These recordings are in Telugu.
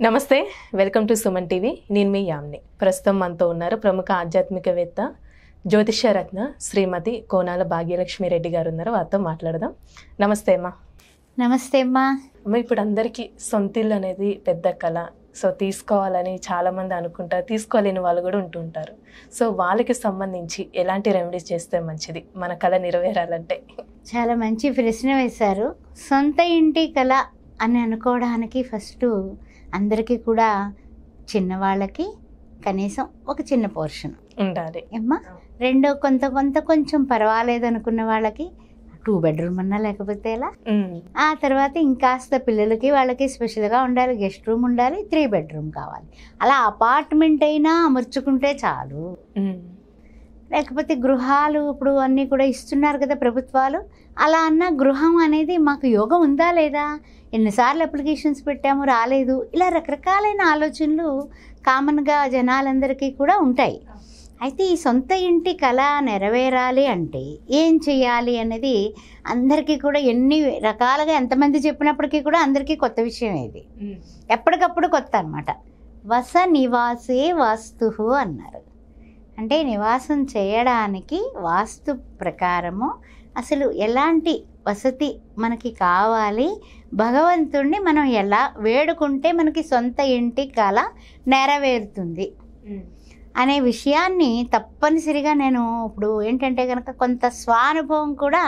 నమస్తే, వెల్కమ్ టు సుమన్ టీవీ. నేను మీ యామ్ని. ప్రస్తుతం మనతో ఉన్నారు ప్రముఖ ఆధ్యాత్మికవేత్త జ్యోతిష్యరత్న శ్రీమతి కోనాల భాగ్యలక్ష్మి రెడ్డి గారు ఉన్నారు. వారితో మాట్లాడదాం. నమస్తే అమ్మా. నమస్తే అమ్మా. అమ్మ, ఇప్పుడు అందరికీ సొంతిల్లు అనేది పెద్ద కళ. సో తీసుకోవాలని చాలామంది అనుకుంటారు, తీసుకోలేని వాళ్ళు కూడా ఉంటుంటారు. సో వాళ్ళకి సంబంధించి ఎలాంటి రెమెడీస్ చేస్తే మంచిది మన కళ నెరవేరాలంటే? చాలా మంచి ప్రశ్న వేశారు. సొంత ఇంటి కళ అని అనుకోవడానికి ఫస్ట్ అందరికీ కూడా చిన్నవాళ్ళకి కనీసం ఒక చిన్న పోర్షన్ ఉండాలి అమ్మా. రెండో కొంచెం పర్వాలేదు అనుకున్న వాళ్ళకి 2 బెడ్రూమ్ అన్నా లేకపోతే ఎలా. ఆ తర్వాత ఇంకాస్త పిల్లలకి వాళ్ళకి స్పెషల్గా ఉండాలి, గెస్ట్ రూమ్ ఉండాలి, 3 బెడ్రూమ్ కావాలి. అలా అపార్ట్మెంట్ అయినా అమర్చుకుంటే చాలు. లేకపోతే గృహాలు ఇప్పుడు అన్నీ కూడా ఇస్తున్నారు కదా ప్రభుత్వాలు. అలా అన్న గృహం అనేది మాకు యోగం ఉందా లేదా, ఎన్నిసార్లు అప్లికేషన్స్ పెట్టాము రాలేదు, ఇలా రకరకాలైన ఆలోచనలు కామన్గా జనాలందరికీ కూడా ఉంటాయి. అయితే ఈ సొంత ఇంటి కళ నెరవేరాలి అంటే ఏం చేయాలి అనేది అందరికీ కూడా ఎన్ని రకాలుగా ఎంతమంది చెప్పినప్పటికీ కూడా అందరికీ కొత్త విషయం ఇది. ఎప్పటికప్పుడు కొత్త అన్నమాట. వస నివాసే వాస్తు అన్నారు. అంటే నివాసం చేయడానికి వాస్తు ప్రకారము అసలు ఎలాంటి వసతి మనకి కావాలి, భగవంతుణ్ణి మనం ఎలా వేడుకుంటే మనకి సొంత ఇంటి కళ నెరవేరుతుంది అనే విషయాన్ని తప్పనిసరిగా నేను ఇప్పుడు ఏంటంటే కనుక కొంత స్వానుభవం కూడా,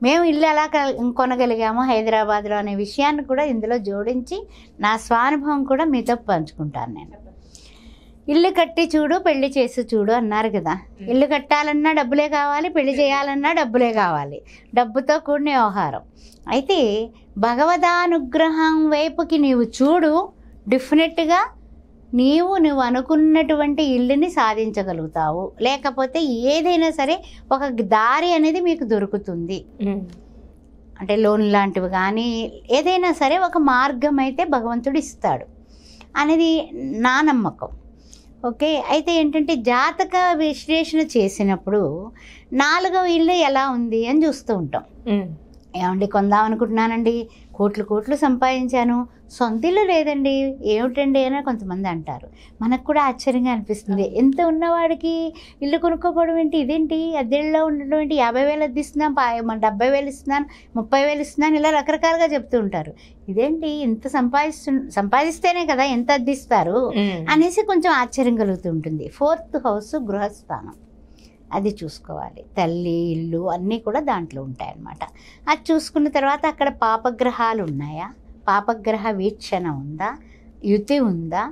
మేము ఇల్లు ఎలా కొనగలిగాము హైదరాబాద్లో అనే విషయాన్ని కూడా ఇందులో జోడించి నా స్వానుభవం కూడా మీతో పంచుకుంటాను. నేను ఇల్లు కట్టి చూడు పెళ్లి చేసి చూడు అన్నారు కదా. ఇల్లు కట్టాలన్నా డబ్బులే కావాలి, పెళ్లి చేయాలన్నా డబ్బులే కావాలి, డబ్బుతో కూడిన వ్యవహారం. అయితే భగవదానుగ్రహం వైపుకి నీవు చూడు, డెఫినెట్గా నువ్వు అనుకున్నటువంటి ఇల్లుని సాధించగలుగుతావు. లేకపోతే ఏదైనా సరే ఒక దారి అనేది మీకు దొరుకుతుంది. అంటే లోన్ లాంటివి కానీ ఏదైనా సరే ఒక మార్గం అయితే భగవంతుడు ఇస్తాడు అనేది నా నమ్మకం. ఓకే. అయితే ఏంటంటే జాతక విశ్లేషణ చేసినప్పుడు 4వ ఇల్లు ఎలా ఉంది అని చూస్తూ ఉంటాం. ఏమండి కొందాం అనుకుంటున్నానండి, కోట్లు సంపాదించాను, సొంత ఇల్లు లేదండి, ఏమిటండి అని కొంతమంది అంటారు. మనకు కూడా ఆశ్చర్యంగా అనిపిస్తుంది. ఎంత ఉన్నవాడికి ఇల్లు కొనుక్కోపోవడం ఏంటి, ఇదేంటి అద్దెల్లో ఉండడం ఏంటి, 50,000 అద్దిస్తున్నాను, 70,000 ఇస్తున్నాను, 30,000 ఇస్తున్నాను, ఇలా రకరకాలుగా చెప్తూ ఉంటారు. ఇదేంటి ఇంత సంపాదిస్తేనే కదా ఎంత అద్దిస్తారు అనేసి కొంచెం ఆశ్చర్యం కలుగుతూ ఉంటుంది. 4th హౌస్ గృహస్థానం, అది చూసుకోవాలి. తల్లి ఇల్లు అన్నీ కూడా దాంట్లో ఉంటాయన్నమాట. అది చూసుకున్న తర్వాత అక్కడ పాపగ్రహాలు ఉన్నాయా, పాపగ్రహ వీక్షణ ఉందా, యుతి ఉందా,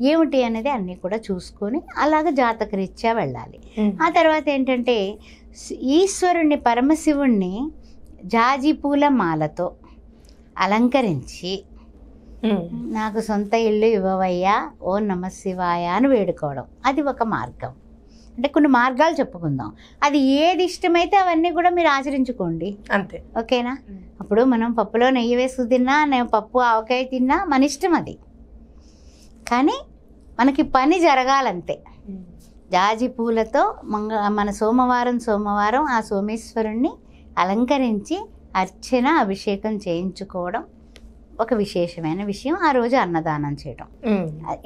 ఏమిటి అనేది అన్నీ కూడా చూసుకొని అలాగ జాతకరీత్యా వెళ్ళాలి. ఆ తర్వాత ఏంటంటే ఈశ్వరుణ్ణి పరమశివుణ్ణి జాజి పూల మాలతో అలంకరించి నాకు సొంత ఇల్లు ఇవ్వవయ్యా ఓ నమ శివాయ అని వేడుకోవడం, అది ఒక మార్గం. అంటే కొన్ని మార్గాలు చెప్పుకుందాం. అది ఏది ఇష్టమైతే అవన్నీ కూడా మీరు ఆచరించుకోండి, అంతే. ఓకేనా? అప్పుడు మనం పప్పులో నెయ్యి వేసుకు తిన్నా, పప్పు ఆవకాయ తిన్నా మన ఇష్టం అది. కానీ మనకి పని జరగాలంతే. జాజి పూలతో మన సోమవారం ఆ సోమేశ్వరుణ్ణి అలంకరించి అర్చన అభిషేకం చేయించుకోవడం ఒక విశేషమైన విషయం. ఆ రోజు అన్నదానం చేయడం.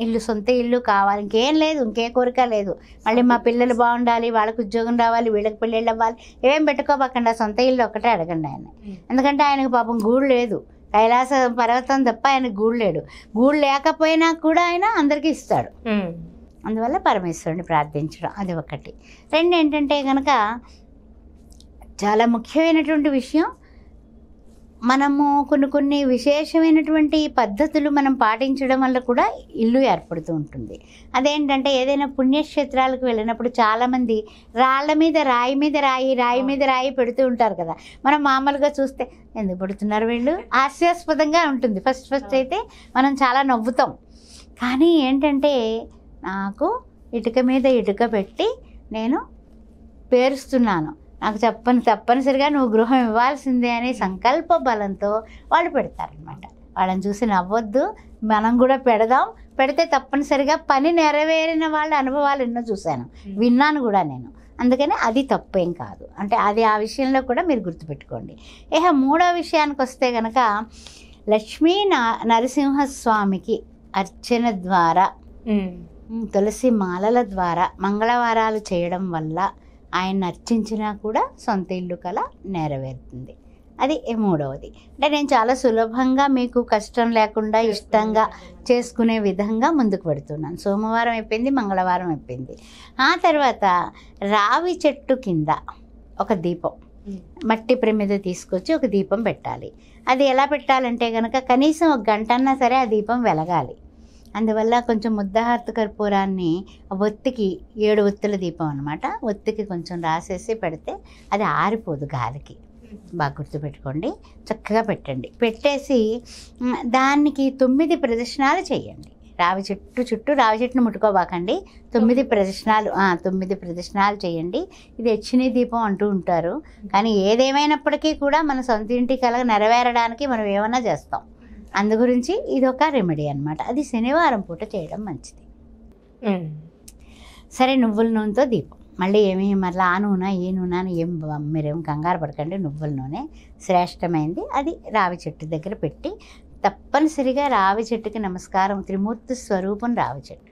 ఇల్లు సొంత ఇల్లు కావాలి, ఇంకేం లేదు, ఇంకే కోరిక లేదు. మళ్ళీ మా పిల్లలు బాగుండాలి, వాళ్ళకి ఉద్యోగం రావాలి, వీళ్ళకి పెళ్ళిళ్ళు అవ్వాలి, ఏం పెట్టుకోబకండి, సొంత ఇల్లు ఒకటే అడగండి ఆయన. ఎందుకంటే ఆయనకు పాపం గూడు లేదు, కైలాస పర్వతం తప్ప ఆయనకు గూడు లేడు. గూడు లేకపోయినా కూడా ఆయన అందరికీ ఇస్తాడు. అందువల్ల పరమేశ్వరుని ప్రార్థించడం అది ఒకటి. 2 ఏంటంటే కనుక చాలా ముఖ్యమైనటువంటి విషయం, మనము కొన్ని విశేషమైనటువంటి పద్ధతులు మనం పాటించడం వల్ల కూడా ఇల్లు ఏర్పడుతూ ఉంటుంది. అదేంటంటే ఏదైనా పుణ్యక్షేత్రాలకు వెళ్ళినప్పుడు చాలామంది రాళ్ళ మీద రాయి పెడుతూ ఉంటారు కదా. మనం మామూలుగా చూస్తే ఎందుకు పెడుతున్నారు వీళ్ళు, హాస్యాస్పదంగా ఉంటుంది. ఫస్ట్ అయితే మనం చాలా నవ్వుతాం. కానీ ఏంటంటే నాకు ఇటుక మీద ఇటుక పెట్టి నేను పేరుస్తున్నాను, నాకు తప్పనిసరిగా నువ్వు గృహం ఇవ్వాల్సిందే అనే సంకల్ప బలంతో వాళ్ళు పెడతారనమాట. వాళ్ళని చూసి నవ్వొద్దు, మనం కూడా పెడితే తప్పనిసరిగా పని నెరవేరిన వాళ్ళ అనుభవాలు ఎన్నో చూశాను, విన్నాను కూడా నేను. అందుకని అది తప్పేం కాదు. అంటే అది ఆ విషయంలో కూడా మీరు గుర్తుపెట్టుకోండి. 3వ విషయానికి వస్తే కనుక లక్ష్మీ నరసింహస్వామికి అర్చన ద్వారా, తులసి మాలల ద్వారా మంగళవారాలు చేయడం వల్ల ఆయన్ని అర్చించినా కూడా సొంత ఇల్లు కల నెరవేరుతుంది. అది మూడవది. అంటే నేను చాలా సులభంగా మీకు కష్టం లేకుండా ఇష్టంగా చేసుకునే విధంగా ముందుకు పెడుతున్నాను. సోమవారం అయిపోయింది, మంగళవారం అయిపోయింది. ఆ తర్వాత రావి చెట్టు కింద ఒక దీపం, మట్టి ప్రమిద తీసుకొచ్చి ఒక దీపం పెట్టాలి. అది ఎలా పెట్టాలంటే కనుక కనీసం 1 గంట అన్నా సరే ఆ దీపం వెలగాలి. అందువల్ల కొంచెం ముద్దహారత కర్పూరాన్ని ఒత్తికి 7 ఒత్తుల దీపం అనమాట, ఒత్తికి కొంచెం రాసేసి పెడితే అది ఆరిపోదు గాలికి. బాగా గుర్తుపెట్టుకోండి, చక్కగా పెట్టండి. పెట్టేసి దానికి 9 ప్రదక్షిణాలు చేయండి. రావి చెట్టు చుట్టూ, రావి చెట్టును ముట్టుకోబాకండి, 9 ప్రదక్షిణాలు 9 ప్రదక్షిణాలు చేయండి. ఇది యక్షిణీ దీపం అంటూ ఉంటారు, కానీ ఏదేమైనప్పటికీ కూడా మన సొంత ఇంటి కల నెరవేరడానికి మనం ఏమన్నా చేస్తాం. అందు గురించి ఇది ఒక రెమెడీ అనమాట. అది శనివారం పూట చేయడం మంచిది. సరే, నువ్వుల నూనెతో దీపం. మళ్ళీ మళ్ళీ ఆ నూనె ఈ నూనె అని మీరేం కంగారు పడకండి. నువ్వుల నూనె శ్రేష్టమైంది. అది రావి చెట్టు దగ్గర పెట్టి తప్పనిసరిగా రావి చెట్టుకి నమస్కారం. త్రిమూర్తి స్వరూపం రావి చెట్టు,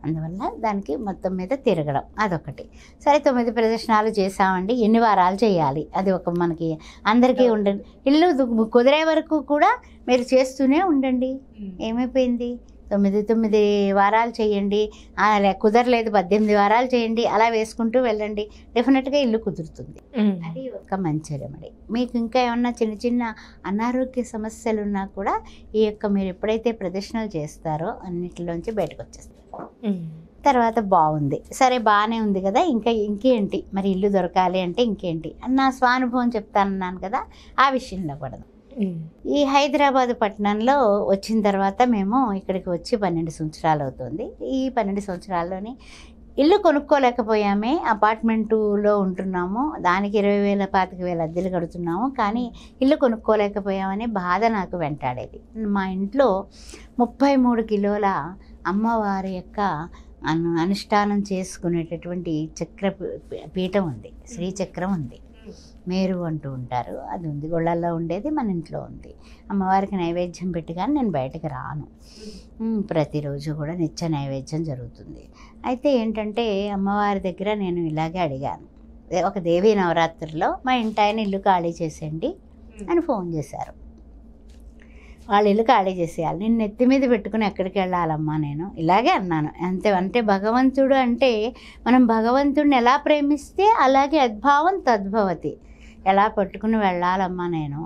అందువల్ల దానికి మొత్తం మీద తిరగడం అదొకటి. సరే, 9 ప్రదక్షిణాలు చేసామండి. ఎన్ని వారాలు చేయాలి అది ఒక మనకి అందరికీ ఉండండి. ఇల్లు కుదిరే వరకు కూడా మీరు చేస్తూనే ఉండండి. ఏమైపోయింది, 9 వారాలు చేయండి, కుదరలేదు 18 వారాలు చేయండి, అలా వేసుకుంటూ వెళ్ళండి. డెఫినెట్గా ఇల్లు కుదురుతుంది. అది ఒక మంచి రెమెడీ. మీకు ఇంకా ఏమన్నా చిన్న చిన్న అనారోగ్య సమస్యలు ఉన్నా కూడా ఈ యొక్క మీరు ఎప్పుడైతే ప్రదక్షిణలు చేస్తారో అన్నిటిలోంచి బయటకు వచ్చేస్తారు. తర్వాత బాగుంది, సరే బాగానే ఉంది కదా, ఇంకేంటి మరి ఇల్లు దొరకాలి అంటే ఇంకేంటి అని నా స్వానుభవం చెప్తానన్నాను కదా, ఆ విషయంలో పడదాం. ఈ హైదరాబాద్ పట్టణంలో వచ్చిన తర్వాత మేము ఇక్కడికి వచ్చి 12 సంవత్సరాలు అవుతుంది. ఈ 12 సంవత్సరాల్లోని ఇల్లు కొనుక్కోలేకపోయామే, అపార్ట్మెంటులో ఉంటున్నాము, దానికి 20,000 25,000 అద్దెలు కడుతున్నాము, కానీ ఇల్లు కొనుక్కోలేకపోయామనే బాధ నాకు వెంటాడేది. మా ఇంట్లో 33 కిలోల అమ్మవారి యొక్క అనుష్ఠానం చేసుకునేటటువంటి చక్ర పీఠం ఉంది, శ్రీచక్రం ఉంది, మేరు అంటూ ఉంటారు, అది ఉంది. గొళ్ళల్లో ఉండేది మన ఇంట్లో ఉంది. అమ్మవారికి నైవేద్యం పెట్టి కానీ నేను బయటకు రాను. ప్రతిరోజు కూడా నిత్య నైవేద్యం జరుగుతుంది. అయితే ఏంటంటే అమ్మవారి దగ్గర నేను ఇలాగే అడిగాను. ఒక దేవీ నవరాత్రిలో మా ఇంటి ఆయన ఇల్లు ఖాళీ చేసేయండి అని ఫోన్ చేశారు. వాళ్ళ ఇల్లు ఖాళీ చేసేయాలి, నేను నెత్తి మీద పెట్టుకుని ఎక్కడికి వెళ్ళాలమ్మా నేను ఇలాగే అన్నాను. అంటే భగవంతుడు అంటే మనం భగవంతుడిని ఎలా ప్రేమిస్తే అలాగే అద్భావం తద్భవతి, ఎలా పట్టుకుని వెళ్ళాలమ్మా నేను.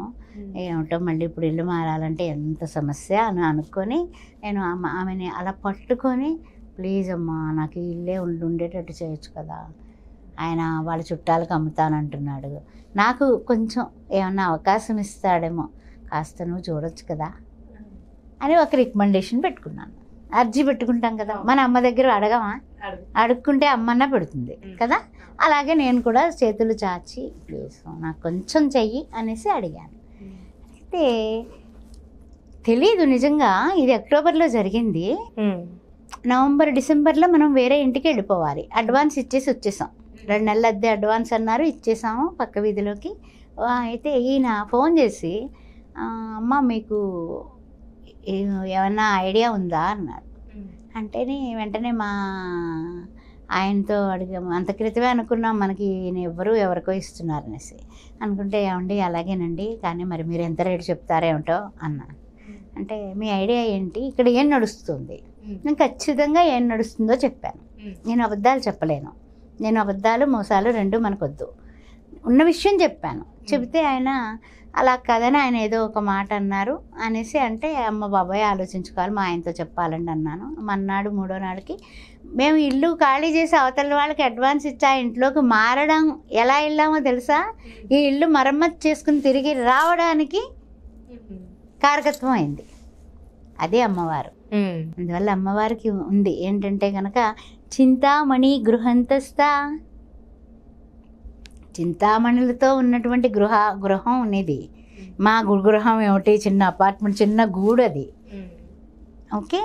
ఏమిటో మళ్ళీ ఇప్పుడు ఇల్లు మారాలంటే ఎంత సమస్య అని అనుకొని నేను ఆమెని అలా పట్టుకొని, ప్లీజ్ అమ్మా నాకు ఇల్లే ఉండేటట్టు చేయొచ్చు కదా, ఆయన వాళ్ళ చుట్టాలకు అమ్ముతానంటున్నాడు, నాకు కొంచెం ఏమన్నా అవకాశం ఇస్తాడేమో, కాస్త నువ్వు చూడొచ్చు కదా అని ఒక రికమెండేషన్ పెట్టుకున్నాను. అర్జీ పెట్టుకుంటాం కదా, మన అమ్మ దగ్గర అడగమా, అడుక్కుంటే అమ్మన్న పెడుతుంది కదా, అలాగే నేను కూడా చేతులు చాచి ప్లీజ్ నాకు కొంచెం చెయ్యి అనేసి అడిగాను. అయితే తెలీదు నిజంగా, ఇది అక్టోబర్లో జరిగింది. నవంబర్ డిసెంబర్లో మనం వేరే ఇంటికి వెళ్ళిపోవాలి, అడ్వాన్స్ ఇచ్చేసి వచ్చేసాం. 2 నెలల అద్దె అడ్వాన్స్ అన్నారు, ఇచ్చేసాము పక్క వీధిలోకి. అయితే ఈయన ఫోన్ చేసి అమ్మ మీకు ఏమన్నా ఐడియా ఉందా అన్నాడు. అంటేనే వెంటనే మా ఆయనతో అడిగాము. అంత క్రితమే అనుకున్నాం మనకి ఈయన ఎవరికో ఇస్తున్నారు అనేసి. అనుకుంటే ఏమండి అలాగేనండి, కానీ మరి మీరు ఎంత రేటు చెప్తారేమిటో అన్నాను. అంటే మీ ఐడియా ఏంటి, ఇక్కడ ఏం నడుస్తుంది, నేను ఖచ్చితంగా ఏం నడుస్తుందో చెప్పాను. నేను అబద్ధాలు చెప్పలేను, నేను అబద్ధాలు మోసాలు 2 మనకొద్దు, ఉన్న విషయం చెప్పాను. చెబితే ఆయన అలా కదని ఆయన ఏదో ఒక మాట అన్నారు అనేసి, అంటే అమ్మ బాబాయ్ ఆలోచించుకోవాలి, మా ఆయనతో చెప్పాలండి అన్నాను. మన్నాడు 3వ నాడుకి మేము ఇల్లు ఖాళీ చేసి అవతల వాళ్ళకి అడ్వాన్స్ ఇచ్చి ఆ ఇంట్లోకి మారడం ఎలా వెళ్ళామో తెలుసా, ఈ ఇల్లు మరమ్మతు చేసుకుని తిరిగి రావడానికి కారకత్వం అయింది. అదే అమ్మవారు. అందువల్ల అమ్మవారికి ఉంది ఏంటంటే కనుక చింతామణి గృహంతస్థ, చింతామణులతో ఉన్నటువంటి గృహం ఉన్నది. మా గృహం ఏమిటి, చిన్న అపార్ట్మెంట్, చిన్న గూడు అది. ఓకే,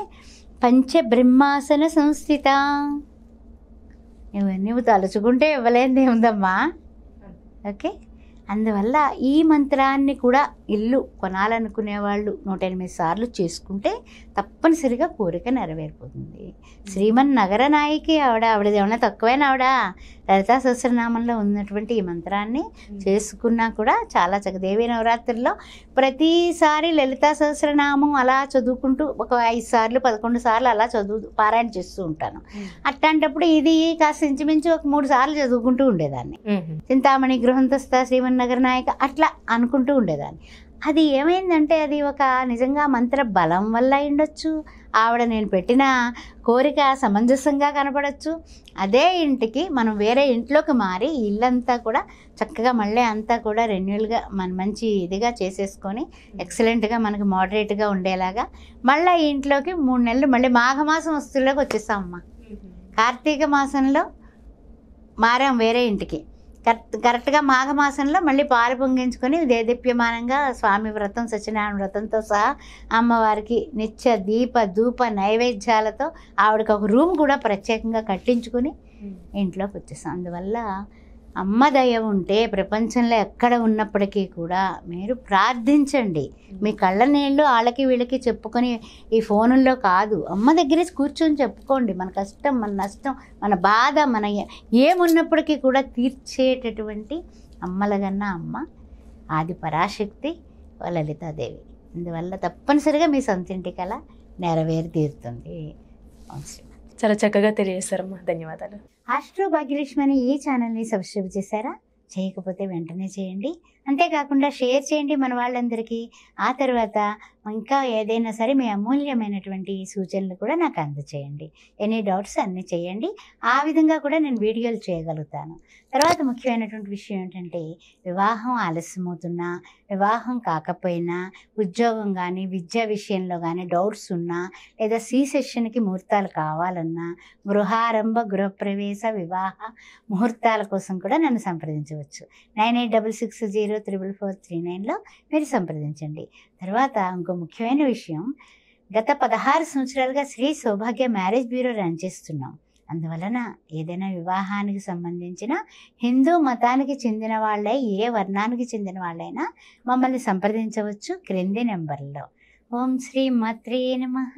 పంచబ్రహ్మాసన సంస్థిత, నువ్వు తలుచుకుంటే ఇవ్వలేనిది ఏముందమ్మా. ఓకే, అందువల్ల ఈ మంత్రాన్ని కూడా ఇల్లు కొనాలనుకునే వాళ్ళు 108 సార్లు చేసుకుంటే తప్పనిసరిగా కోరిక నెరవేరిపోతుంది. శ్రీమన్ నగర నాయకి ఆవిడది ఏమన్నా తక్కువైన లలితా సహస్రనామంలో ఉన్నటువంటి ఈ మంత్రాన్ని చేసుకున్నా కూడా చాలా దేవీ నవరాత్రుల్లో ప్రతిసారి లలితా సహస్రనామం అలా చదువుకుంటూ ఒక 5 సార్లు 11 సార్లు అలా పారాయణ చేస్తూ ఉంటాను. అట్లాంటప్పుడు ఇది కాస్త ఇంచుమించు ఒక 3 సార్లు చదువుకుంటూ ఉండేదాన్ని. చింతామణి గృహంతస్థ శ్రీమన్నగర నాయక అట్లా అనుకుంటూ ఉండేదాన్ని. అది ఏమైందంటే అది ఒక నిజంగా మంత్ర బలం వల్ల అయిండొచ్చు, ఆవిడ నేను పెట్టిన కోరిక సమంజసంగా కనపడచ్చు. అదే ఇంటికి మనం వేరే ఇంట్లోకి మారి ఇల్లంతా కూడా చక్కగా మళ్ళీ అంతా కూడా రెన్యూల్గా మంచి ఇదిగా చేసేసుకొని ఎక్సలెంట్గా మనకి మోడరేట్గా ఉండేలాగా మళ్ళీ ఈ ఇంట్లోకి 3 నెలలు మళ్ళీ మాఘమాసం వస్తువులోకి వచ్చేసామమ్మ. కార్తీక మాసంలో మారాం వేరే ఇంటికి. కరెక్ట్గా మాఘమాసంలో మళ్ళీ పాలు పొంగించుకొని దేదీప్యమానంగా స్వామి వ్రతం సత్యనారాయణ వ్రతంతో సహా అమ్మవారికి నిత్య దీప ధూప నైవేద్యాలతో ఆవిడకి ఒక రూమ్ కూడా ప్రత్యేకంగా కట్టించుకొని ఇంట్లోకి వచ్చేసాం. అందువల్ల అమ్మ దయ ఉంటే ప్రపంచంలో ఎక్కడ ఉన్నప్పటికీ కూడా మీరు ప్రార్థించండి. మీ కళ్ళ నీళ్ళు వాళ్ళకి వీళ్ళకి చెప్పుకొని ఈ ఫోనుల్లో కాదు, అమ్మ దగ్గరే కూర్చొని చెప్పుకోండి. మన కష్టం, మన నష్టం, మన బాధ, మన ఏమున్నప్పటికీ కూడా తీర్చేటటువంటి అమ్మలగన్న అమ్మ ఆది పరాశక్తి లలితాదేవి. అందువల్ల తప్పనిసరిగా మీ సొంతింటి కల నెరవేరి తీరుతుంది. చాలా చక్కగా తెలియజేశారమ్మా, ధన్యవాదాలు. ఆస్ట్రో భాగ్యలక్ష్మి అనే ఈ ఛానల్ని సబ్స్క్రైబ్ చేశారా? చేయకపోతే వెంటనే చేయండి. అంతేకాకుండా షేర్ చేయండి మన వాళ్ళందరికీ. ఆ తర్వాత ఇంకా ఏదైనా సరే మీ అమూల్యమైనటువంటి సూచనలు కూడా నాకు అందచేయండి. ఎనీ డౌట్స్ అన్నీ చేయండి. ఆ విధంగా కూడా నేను వీడియోలు చేయగలుగుతాను. తర్వాత ముఖ్యమైనటువంటి విషయం ఏంటంటే వివాహం ఆలస్యమవుతున్నా, వివాహం కాకపోయినా, ఉద్యోగం కానీ విద్యా విషయంలో కానీ డౌట్స్ ఉన్నా, లేదా సెషన్కి ముహూర్తాలు కావాలన్నా, గృహారంభ గృహప్రవేశ వివాహ ముహూర్తాల కోసం కూడా నన్ను సంప్రదించవచ్చు. 9866034439లో మీరు సంప్రదించండి. తర్వాత ఇంకో ముఖ్యమైన విషయం, గత 16 సంవత్సరాలుగా శ్రీ సౌభాగ్య మ్యారేజ్ బ్యూరో రన్ చేస్తున్నాం. అందువలన ఏదైనా వివాహానికి సంబంధించిన హిందూ మతానికి చెందిన వాళ్ళే, ఏ వర్ణానికి చెందిన వాళ్ళైనా మమ్మల్ని సంప్రదించవచ్చు క్రింది నెంబర్లో. ఓం శ్రీ మాత్రే నమః.